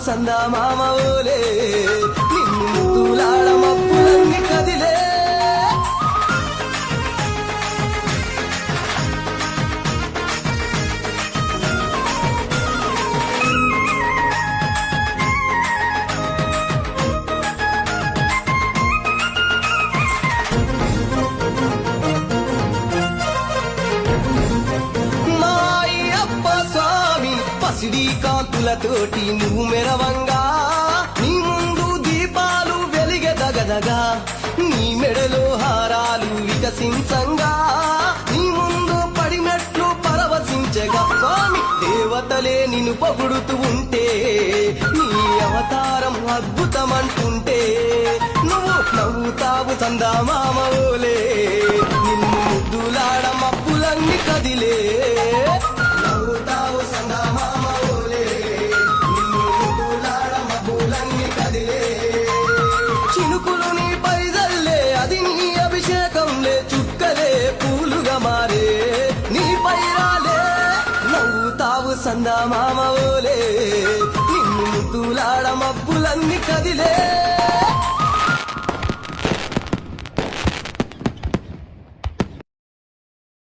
సందా మామ ఓలే నిన్ను ముద్దులాడ మబ్బులన్నీ కదిలే సిడి కాంతులతోటి నువ్వు మెరవంగా నీ ముందు దీపాలు వెలిగే దగదగా నీ మెడలో హారాలు వికసించంగా నీ ముందు పడినట్లు పరవశించగా స్వామి దేవతలే నిన్ను పొగుడుతూ ఉంటే నీ అవతారం అద్భుతమంటుంటే నువ్వు నవ్వుతావు సందా మామ ఓలే నిన్ను ముద్దులాడ మబ్బులన్నీ కదిలే నవ్వుతావు సందా మామ చినుకులు నీ పైజల్లే అది నీ అభిషేకంలే చుక్కలే పూలుగా మారే నీ పైరాలే నవ్వుతావు సందా మామ ఓలే నిన్ను ముద్దులాడ మబ్బులన్నీ కదిలే